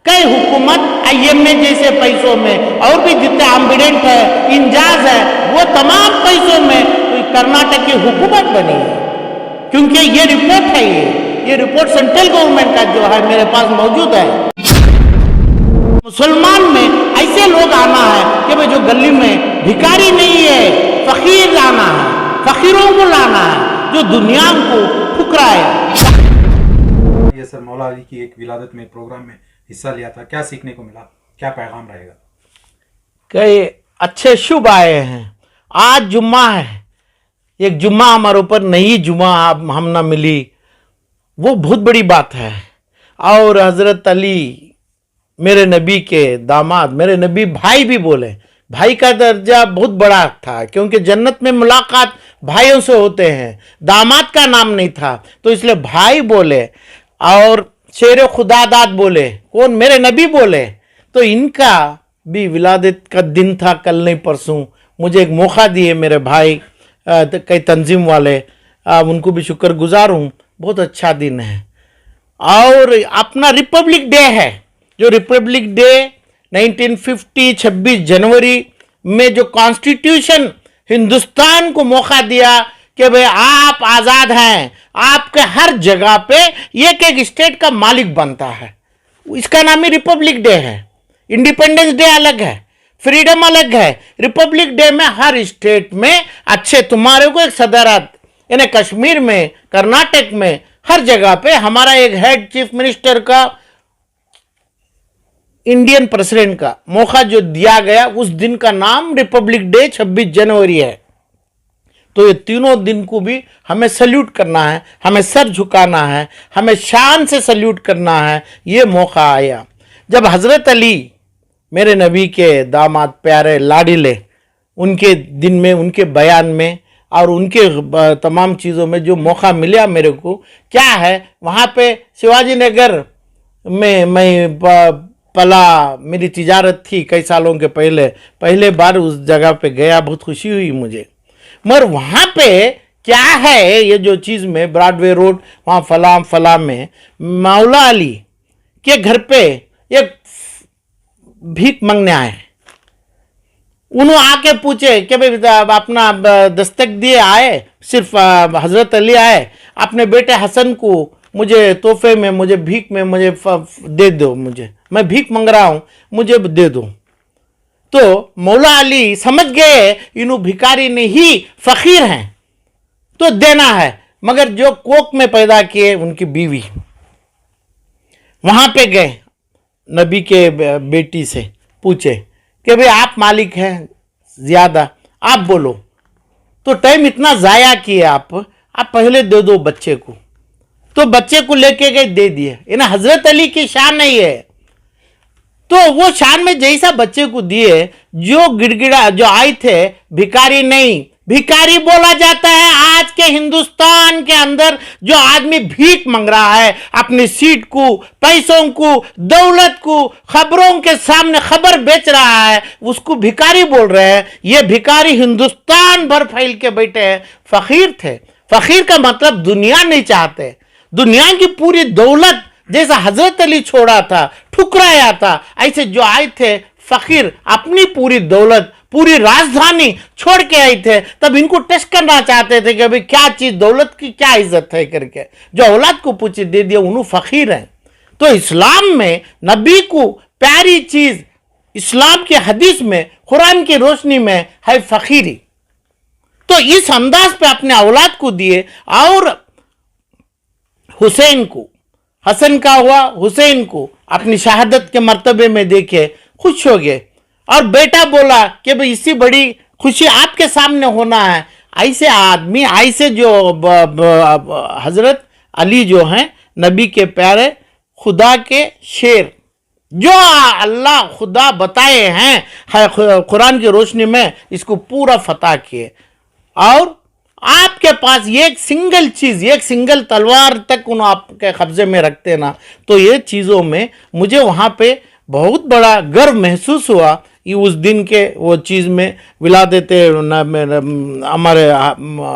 कई हुकूमत IMA जैसे पैसों में और भी जितने एम्बिडेंट है, इंजाज है, वो तमाम पैसों में कर्नाटक की हुकूमत बनी है, क्योंकि ये रिपोर्ट है, ये रिपोर्ट सेंट्रल गवर्नमेंट का जो है मेरे पास मौजूद है। मुसलमान में ऐसे लोग आना है कि भाई जो गली में भिखारी नहीं है, फकीर लाना है, फकीरों को लाना है जो दुनिया को ठुकराए। ये सर मौला अली की एक विलादत में प्रोग्राम में हिस्सा लिया था, क्या सीखने को मिला, क्या पैगाम रहेगा? कई अच्छे शुभ आए हैं। आज जुम्मा है, एक जुम्मा हमारे ऊपर नई जुम्मा हम ना मिली, वो बहुत बड़ी बात है। और हज़रत अली मेरे नबी के दामाद, मेरे नबी भाई भी बोले, भाई का दर्जा बहुत बड़ा था, क्योंकि जन्नत में मुलाकात भाइयों से होते हैं। दामाद का नाम नहीं था तो इसलिए भाई बोले, और शेर खुदादाद बोले, कौन? मेरे नबी बोले। तो इनका भी विलादत का दिन था, कल नहीं परसों। मुझे एक मौका दिए मेरे भाई, कई तंजीम वाले, उनको भी शुक्रगुजार हूँ। बहुत अच्छा दिन है। और अपना रिपब्लिक डे है, जो रिपब्लिक डे 1950 26 जनवरी में जो कॉन्स्टिट्यूशन हिंदुस्तान को मौका दिया कि भाई आप आज़ाद हैं, आपके हर जगह पे एक एक स्टेट का मालिक बनता है, इसका नाम ही रिपब्लिक डे है। इंडिपेंडेंस डे अलग है, फ्रीडम अलग है। रिपब्लिक डे में हर स्टेट में अच्छे तुम्हारे को एक सदरत, यानी कश्मीर में, कर्नाटक में, हर जगह पे हमारा एक हेड चीफ मिनिस्टर का, इंडियन प्रेसिडेंट का मौका जो दिया गया, उस दिन का नाम रिपब्लिक डे 26 जनवरी है। तो ये तीनों दिन को भी हमें सल्यूट करना है, हमें सर झुकाना है, हमें शान से सल्यूट करना है। ये मौका आया जब हज़रत अली मेरे नबी के दामाद प्यारे लाडिले, उनके दिन में, उनके बयान में और उनके तमाम चीज़ों में जो मौका मिला मेरे को, क्या है, वहाँ पे शिवाजी नगर में मैं पला, मेरी तिजारत थी कई सालों के पहले बार उस जगह पे गया, बहुत खुशी हुई मुझे। मगर वहाँ पे क्या है, ये जो चीज़ में ब्रॉडवे रोड, वहाँ फला में मौला अली के घर पे एक भीख मांगने आए। उन्होंने आके पूछे कि भाई अपना दस्तक दिए आए, सिर्फ हज़रत अली आए, अपने बेटे हसन को मुझे तोहफे में, मुझे भीख में मुझे दे दो, मुझे, मैं भीख मांग रहा हूँ, मुझे दे दो। तो मौला अली समझ गए इन्हों भिखारी नहीं फ़कीर हैं, तो देना है। मगर जो कोक में पैदा किए उनकी बीवी, वहाँ पे गए, नबी के बेटी से पूछे कि भाई आप मालिक हैं ज़्यादा, आप बोलो। तो टाइम इतना ज़ाया किए आप पहले दे दो बच्चे को। तो बच्चे को लेके गए, दे दिए। इन्हें हज़रत अली की शान नहीं है, तो वो शान में जैसा बच्चे को दिए, जो गिड़गिड़ा जो आए थे, भिखारी नहीं, भिखारी बोला जाता है आज के हिंदुस्तान के अंदर जो आदमी भीख मांग रहा है, अपनी सीट को, पैसों को, दौलत को, खबरों के सामने खबर बेच रहा है, उसको भिखारी बोल रहे हैं। ये भिखारी हिंदुस्तान भर फैल के बैठे हैं, फकीर थे। फकीर का मतलब दुनिया नहीं चाहते, दुनिया की पूरी दौलत जैसा हजरत अली छोड़ा था, ठुकराया था, ऐसे जो आए थे फकीर, अपनी पूरी दौलत, पूरी राजधानी छोड़ के आए थे। तब इनको टेस्ट करना चाहते थे कि भाई क्या चीज, दौलत की क्या इज्जत है करके। जो औलाद को पूछे दे दिया, उन्होंने फकीर हैं। तो इस्लाम में नबी को प्यारी चीज, इस्लाम की हदीस में, कुरान की रोशनी में है फकीरी। तो इस अंदाज पे अपने औलाद को दिए। और हुसैन को, हसन का हुआ, हुसैन को अपनी शहादत के मर्तबे में देखे खुश हो गए। और बेटा बोला कि भाई इससे बड़ी खुशी आपके सामने होना है। ऐसे आदमी, ऐसे जो हजरत अली जो हैं, नबी के प्यारे, खुदा के शेर, जो अल्लाह खुदा बताए हैं कुरान की रोशनी में, इसको पूरा फतह किए। और आपके पास एक सिंगल चीज़, एक सिंगल तलवार तक उन आपके कब्जे में रखते ना, तो ये चीज़ों में मुझे वहाँ पे बहुत बड़ा गर्व महसूस हुआ। ये उस दिन के वो चीज़ में विलादत हमारे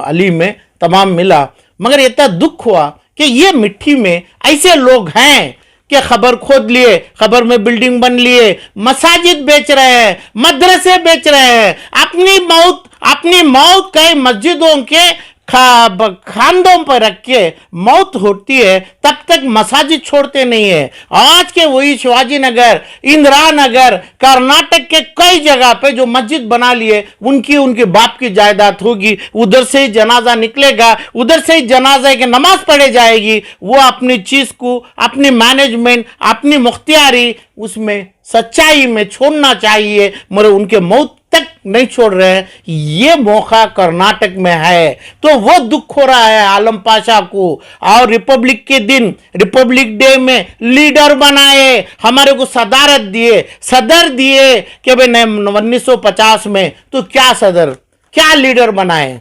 अली में तमाम मिला। मगर इतना दुख हुआ कि ये मिट्टी में ऐसे लोग हैं के खबर खोद लिए, खबर में बिल्डिंग बन लिए, मसाजिद बेच रहे हैं, मदरसे बेच रहे हैं, अपनी मौत कई मस्जिदों के खानों पर रख के मौत होती है तब तक मसाजिद छोड़ते नहीं है। आज के वही शिवाजी नगर, इंदिरा नगर, कर्नाटक के कई जगह पे जो मस्जिद बना लिए उनके बाप की जायदाद होगी, उधर से ही जनाजा निकलेगा, उधर से ही जनाजा की नमाज पढ़े जाएगी। वो अपनी चीज को, अपनी मैनेजमेंट, अपनी मुख्तियारी उसमें सच्चाई में छोड़ना चाहिए, मगर उनके मौत तक नहीं छोड़ रहे हैं। ये मौका कर्नाटक में है, तो वो दुख हो रहा है आलम पाशा को। और रिपब्लिक के दिन, रिपब्लिक डे में लीडर बनाए, हमारे को सदारत दिए, सदर दिए कि भाई 1950 में तो क्या सदर, क्या लीडर बनाए।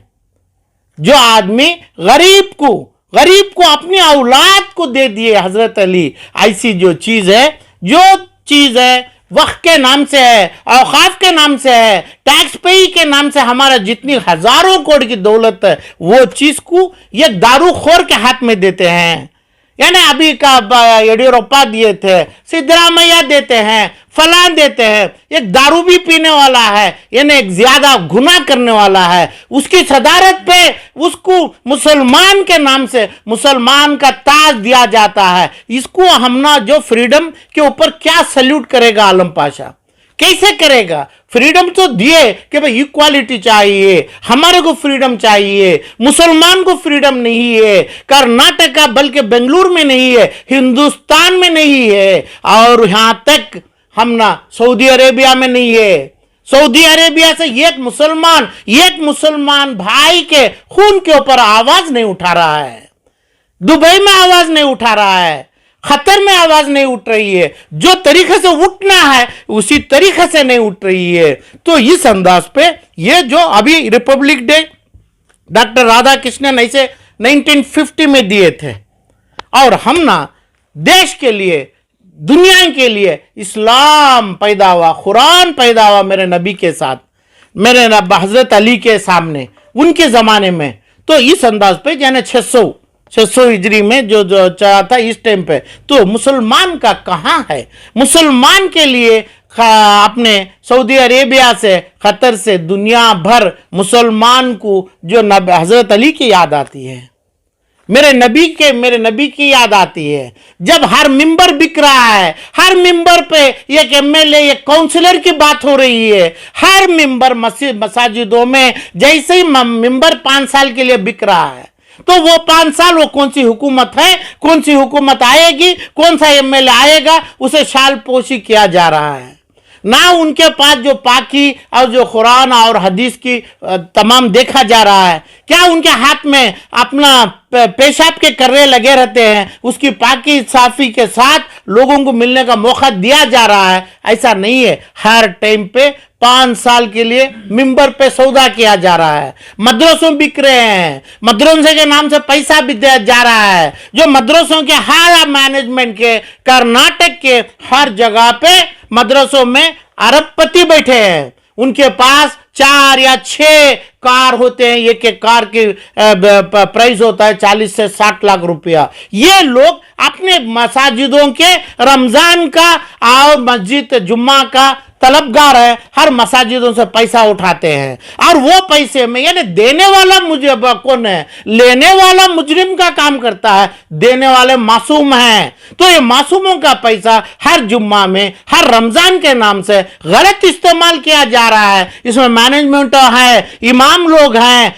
जो आदमी गरीब को अपनी औलाद को दे दिए हजरत अली। ऐसी जो चीज है वक्त के नाम से है, औकाफ के नाम से है, टैक्स पेई के नाम से हमारा जितनी हजारों करोड़ की दौलत है, वो चीज को ये दारूखोर के हाथ में देते हैं। यानी अभी का येडियुरप्पा दिए थे, सिद्धरामैया देते हैं, फलान देते हैं। एक दारू भी पीने वाला है, यानी एक ज्यादा गुनाह करने वाला है, उसकी सदारत पे उसको मुसलमान के नाम से मुसलमान का ताज दिया जाता है। इसको हमना जो फ्रीडम के ऊपर क्या सल्यूट करेगा आलम पाशा, कैसे करेगा? फ्रीडम तो दिए कि भाई इक्वालिटी चाहिए, हमारे को फ्रीडम चाहिए, मुसलमान को फ्रीडम नहीं है। कर्नाटका बल्कि बेंगलुरु में नहीं है, हिंदुस्तान में नहीं है, और यहां तक हम ना सऊदी अरेबिया में नहीं है। सऊदी अरेबिया से एक मुसलमान भाई के खून के ऊपर आवाज नहीं उठा रहा है, दुबई में आवाज नहीं उठा रहा है, खतर में आवाज नहीं उठ रही है। जो तरीके से उठना है उसी तरीके से नहीं उठ रही है। तो इस अंदाज पे ये जो अभी Republic day doctor Radha Krishnan ऐसे 1950 में दिए थे, और हम ना देश के लिए, दुनिया के लिए इस्लाम पैदा हुआ, कुरान पैदा हुआ मेरे नबी के साथ, मेरे हजरत अली के सामने, उनके जमाने में। तो इस अंदाज पे यानी 600 हिजरी में जो चला था इस टाइम पे, तो मुसलमान का कहाँ है? मुसलमान के लिए अपने सऊदी अरेबिया से, कतर से, दुनिया भर मुसलमान को जो हजरत अली की याद आती है, मेरे नबी की याद आती है। जब हर मिंबर बिक रहा है, हर मिंबर पे एक एमएलए, एक काउंसलर की बात हो रही है, हर मिंबर मसाजिदों में जैसे ही मिंबर 5 साल के लिए बिक रहा है, तो वो 5 साल वो कौन सी हुकूमत है, कौन सी हुकूमत आएगी, कौन सा एमएलए आएगा, उसे शाल पोशी किया जा रहा है। ना उनके पास जो पाकी और जो कुरान और हदीस की तमाम देखा जा रहा है। क्या उनके हाथ में अपना पेशाब के कर्रे लगे रहते हैं, उसकी पाकी साफी के साथ लोगों को मिलने का मौका दिया जा रहा है? ऐसा नहीं है। हर टाइम पे 5 साल के लिए मिंबर पे सौदा किया जा रहा है, मदरसों बिक रहे हैं, मदरसे के नाम से पैसा भी दिया जा रहा है। जो मदरसों के हर मैनेजमेंट के, कर्नाटक के हर जगह पे मदरसों में अरबपति बैठे हैं, उनके पास 4 या 6 कार होते हैं, एक एक कार की प्राइस होता है 40 से 60 लाख रुपया। ये लोग अपने मसाजिदों के रमजान का और मस्जिद जुम्मा का तलबगार है, हर मसाजिदों से पैसा उठाते हैं, और वो पैसे में यानी देने वाला मुझे कौन है? लेने वाला मुजरिम का काम करता है, देने वाले मासूम हैं। तो ये मासूमों का पैसा हर जुम्मा में, हर रमजान के नाम से गलत इस्तेमाल किया जा रहा है। इसमें मैनेजमेंट है, इमाम लोग हैं,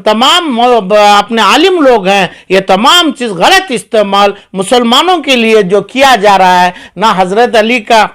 तमाम अपने आलिम लोग हैं, ये तमाम चीज गलत इस्तेमाल मुसलमानों के लिए जो किया जा रहा है। ना हजरत अली का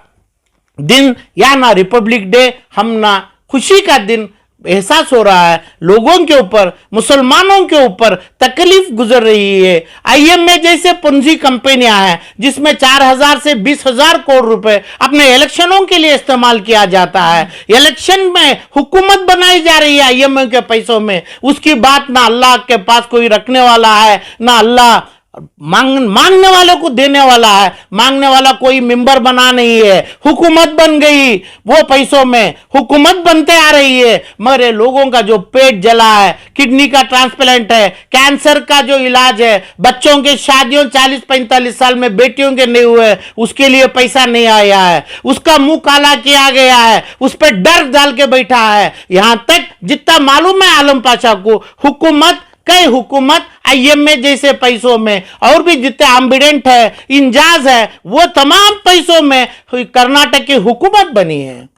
दिन या ना रिपब्लिक डे, हम ना खुशी का दिन एहसास हो रहा है। लोगों के ऊपर, मुसलमानों के ऊपर तकलीफ गुजर रही है। आईएमए जैसे पूंजी कंपनियां हैं जिसमें 4000 से 20,000 करोड़ रुपए अपने इलेक्शनों के लिए इस्तेमाल किया जाता है। इलेक्शन में हुकूमत बनाई जा रही है आईएमए के पैसों में। उसकी बात ना अल्लाह के पास कोई रखने वाला है, ना अल्लाह मांगने वाले को देने वाला है, मांगने वाला कोई मेंबर बना नहीं है। हुकूमत बन गई वो पैसों में, हुकूमत बनते आ रही है, मगर ये लोगों का जो पेट जला है, किडनी का ट्रांसप्लांट है, कैंसर का जो इलाज है, बच्चों के शादियों 40-45 साल में बेटियों के नहीं हुए, उसके लिए पैसा नहीं आया है, उसका मुंह काला किया गया है, उस पर डर डाल के बैठा है। यहां तक जितना मालूम है आलम पाशा को, हुकूमत कई हुकूमत आईएमए जैसे पैसों में और भी जितने एम्बिडेंट है, इंजाज है, वो तमाम पैसों में कर्नाटक की हुकूमत बनी है।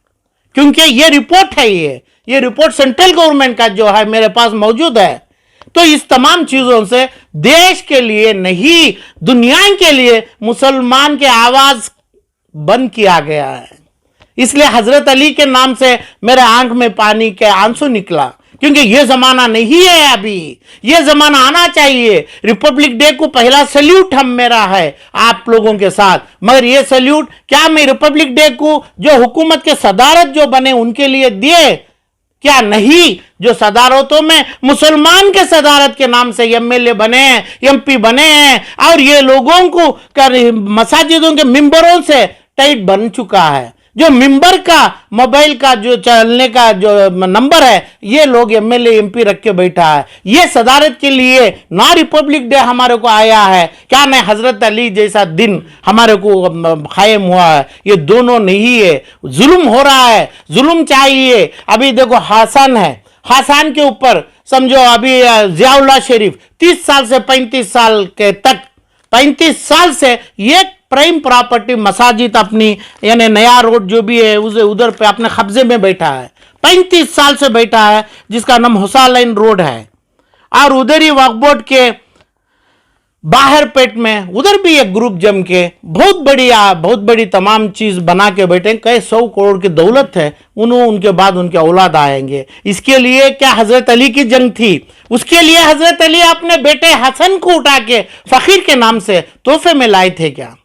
क्योंकि ये रिपोर्ट है, ये रिपोर्ट सेंट्रल गवर्नमेंट का जो है मेरे पास मौजूद है। तो इस तमाम चीजों से देश के लिए नहीं, दुनिया के लिए मुसलमान के आवाज बंद किया गया है। इसलिए हजरत अली के नाम से मेरे आंख में पानी के आंसू निकला, क्योंकि ये जमाना नहीं है, अभी ये जमाना आना चाहिए। रिपब्लिक डे को पहला सल्यूट हम मेरा है आप लोगों के साथ, मगर ये सल्यूट क्या मैं रिपब्लिक डे को जो हुकूमत के सदारत जो बने उनके लिए दिए क्या? नहीं, जो सदारतों में मुसलमान के सदारत के नाम से एमएलए बने हैं, एमपी बने हैं, और ये लोगों को मसाजिदों के मिंबरों से टाइट बन चुका है। जो मिंबर का मोबाइल का जो चलने का जो नंबर है, ये लोग एमएलए एमपी रख के बैठा है। ये सदारत के लिए ना रिपब्लिक डे हमारे को आया है, क्या नहीं हजरत अली जैसा दिन हमारे को कायम हुआ है। ये दोनों नहीं है, जुल्म हो रहा है, जुल्म चाहिए। अभी देखो हसन है, हसन के ऊपर समझो अभी जियाउल्लाह शरीफ 30 साल से 35 साल के तक 35 साल से ये प्राइम प्रॉपर्टी मसाजिद अपनी यानी नया रोड जो भी है उसे उधर पे अपने कब्जे में बैठा है, 35 साल से बैठा है, जिसका नाम हुसैन रोड है। और उधर ही वक्फ बोर्ड के बाहर पेट में उधर भी एक ग्रुप जम के बहुत बड़ी तमाम चीज बना के बैठे, कई 100 करोड़ की दौलत है, उनके बाद उनके औलाद आएंगे। इसके लिए क्या हजरत अली की जंग थी? उसके लिए हजरत अली अपने बेटे हसन को उठा के फकीर के नाम से तोहफे में लाए थे क्या?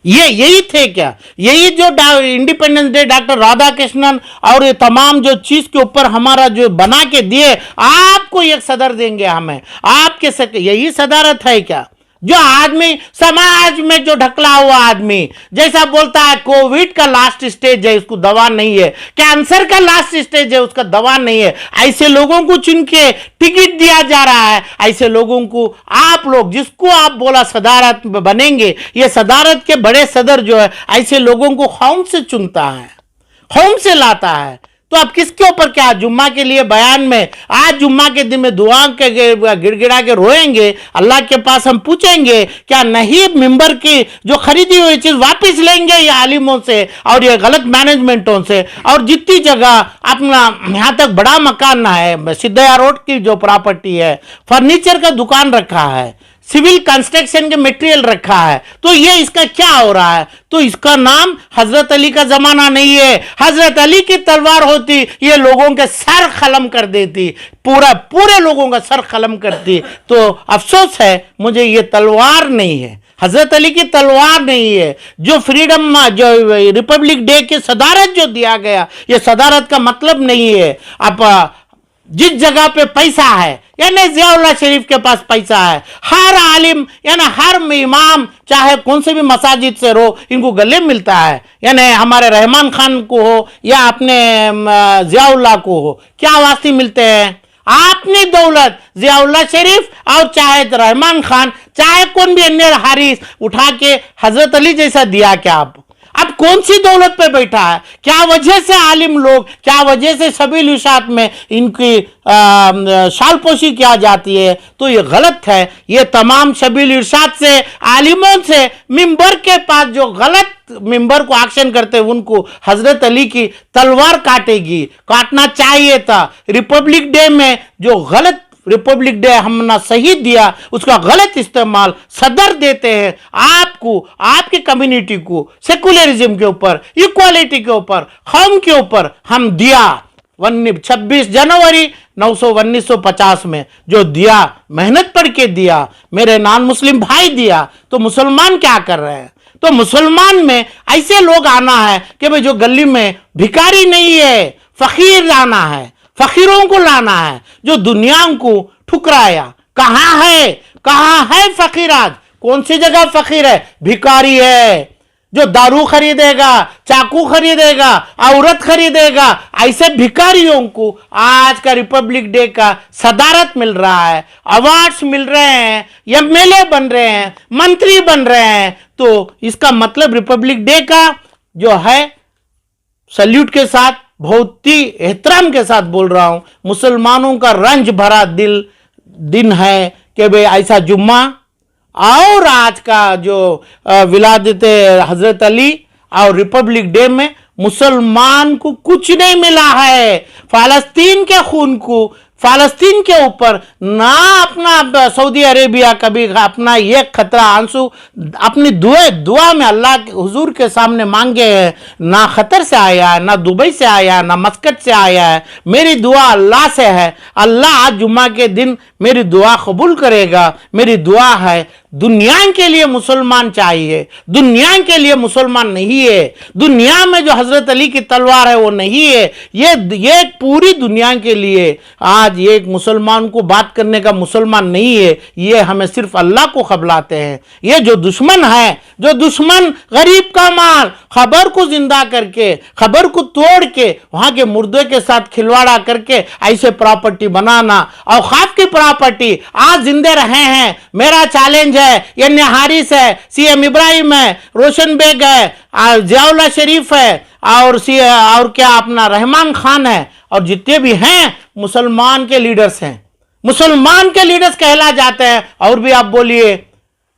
यही थे क्या? यही जो independence day doctor Radha Krishnan और ये तमाम जो चीज के ऊपर हमारा जो बना के दिए, आपको एक सदर देंगे हमें, आपके यही सदारत है क्या? जो आदमी समाज में जो ढकला हुआ आदमी जैसा बोलता है कोविड का लास्ट स्टेज है, उसको दवा नहीं है, कैंसर का लास्ट स्टेज है, उसका दवा नहीं है, ऐसे लोगों को चुन के टिकट दिया जा रहा है। ऐसे लोगों को आप लोग जिसको आप बोला सदारत बनेंगे, ये सदारत के बड़े सदर जो है ऐसे लोगों को कौन से चुनता है, कौन से लाता है? तो अब किसके ऊपर क्या? जुम्मा के लिए बयान में आज जुम्मा के दिन में दुआ के गिड़गिड़ा के रोएंगे, अल्लाह के पास हम पूछेंगे क्या नहीं मिंबर की जो खरीदी हुई चीज वापस लेंगे ये आलिमों से और ये गलत मैनेजमेंटों से। और जितनी जगह अपना यहाँ तक बड़ा मकान है, सिद्धया रोड की जो प्रॉपर्टी है, फर्नीचर का दुकान रखा है, सिविल कंस्ट्रक्शन के मटेरियल रखा है, तो ये इसका क्या हो रहा है? तो इसका नाम हजरत अली का जमाना नहीं है। हजरत अली की तलवार होती, ये लोगों के सर खलम कर देती, पूरे लोगों का सर खलम करती। तो अफसोस है मुझे, ये तलवार नहीं है, हजरत अली की तलवार नहीं है। जो फ्रीडम जो रिपब्लिक डे की सदारत जो दिया गया, ये सदारत का मतलब नहीं है। अब जिस जगह पे पैसा है, यानी जियाउल्लाह शरीफ के पास पैसा है, हर आलिम यानी हर इमाम चाहे कौन से भी मसाजिद से रो, इनको गले मिलता है। यानी हमारे रहमान खान को हो या अपने जियाउल्लाह को हो, क्या वास्ते मिलते हैं? आपने दौलत जियाउल्लाह शरीफ और चाहे रहमान खान चाहे कौन भी अन्य हारिस उठा के हजरत अली जैसा दिया क्या? आप अब कौन सी दौलत पे बैठा है? क्या वजह से आलिम लोग, क्या वजह से सभी इशात में इनकी शालपोशी किया जाती है? तो ये गलत है। ये तमाम शबील इरशाद से आलिमों से मिंबर के पास जो गलत मिंबर को एक्शन करते हैं, उनको हजरत अली की तलवार काटेगी, काटना चाहिए था। रिपब्लिक डे में जो गलत रिपब्लिक डे हमने सही दिया, उसका गलत इस्तेमाल सदर देते हैं आपको, आपकी कम्युनिटी को, सेकुलरिज्म के ऊपर, इक्वालिटी के ऊपर, कौम के ऊपर हम दिया 26 जनवरी 1950 में जो दिया, मेहनत पढ़ के दिया, मेरे नॉन मुस्लिम भाई दिया। तो मुसलमान क्या कर रहे हैं? तो मुसलमान में ऐसे लोग आना है कि भाई जो गली में भिखारी नहीं है, फकीर लाना है, फकीरों को लाना है, जो दुनिया को ठुकराया। कहां है कहाँ है फकीर आज? कौन सी जगह फकीर है? भिखारी है जो दारू खरीदेगा, चाकू खरीदेगा, औरत खरीदेगा। ऐसे भिखारियों को आज का रिपब्लिक डे का सदारत मिल रहा है, अवार्ड्स मिल रहे हैं, एमएलए बन रहे हैं, मंत्री बन रहे हैं। तो इसका मतलब रिपब्लिक डे का जो है, सल्यूट के साथ, बहुत ही एहतराम के साथ बोल रहा हूं, मुसलमानों का रंज भरा दिन है कि भाई ऐसा जुम्मा और आज का जो विलादत हजरत अली और रिपब्लिक डे में मुसलमान को कुछ नहीं मिला है। फालस्तीन के खून को, फालस्तीन के ऊपर ना अपना सऊदी अरेबिया कभी अपना ये खतरा आंसू अपनी दुआ में अल्लाह के हुजूर के सामने मांगे हैं। ना खतर से आया है, ना दुबई से आया है, ना मस्कट से आया है। मेरी दुआ अल्लाह से है। अल्लाह आज जुम्मा के दिन मेरी दुआ कबूल करेगा। मेरी दुआ है, दुनिया के लिए मुसलमान चाहिए, दुनिया के लिए मुसलमान नहीं है। दुनिया में जो हजरत अली की तलवार है वो नहीं है। ये पूरी दुनिया के लिए आज ये एक मुसलमान को बात करने का मुसलमान नहीं है। ये हमें सिर्फ अल्लाह को खबलाते हैं। ये जो दुश्मन है, जो दुश्मन गरीब का माल, खबर को जिंदा करके, खबर को तोड़ के वहां के मुर्दे के साथ खिलवाड़ा करके ऐसे प्रॉपर्टी बनाना, औकाफ की प्रॉपर्टी आज जिंदे रहे हैं। मेरा चैलेंज है, ये हारिस है, सीएम इब्राहिम है, रोशन बेग है, जियाउल्लाह शरीफ है और क्या अपना रहमान खान है और जितने भी हैं मुसलमान के लीडर्स हैं, मुसलमान के लीडर्स कहला जाते हैं। और भी आप बोलिए,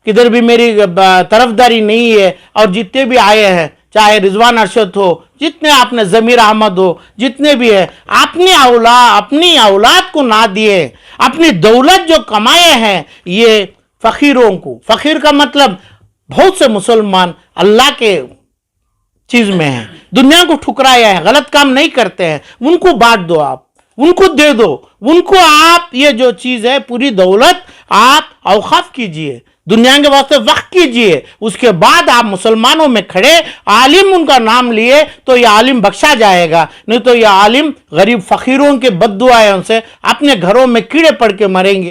किधर भी मेरी तरफदारी नहीं है। और जितने भी आए हैं, चाहे रिजवान अरशद हो, जितने आपने जमीर अहमद हो, जितने भी है, अपनी औलाद को ना दिए, अपनी दौलत जो कमाए हैं ये फकीरों को। फकीर का मतलब बहुत से मुसलमान अल्लाह के चीज में है, दुनिया को ठुकराया है, गलत काम नहीं करते हैं, उनको बांट दो, आप उनको दे दो, उनको आप ये जो चीज है पूरी दौलत आप औकाफ कीजिए, दुनिया के वास्ते वक्त कीजिए। उसके बाद आप मुसलमानों में खड़े आलिम उनका नाम लिए तो ये आलिम बख्शा जाएगा, नहीं तो ये आलिम गरीब फकीरों के बद्दुआओं से अपने घरों में कीड़े पड़ के मरेंगे।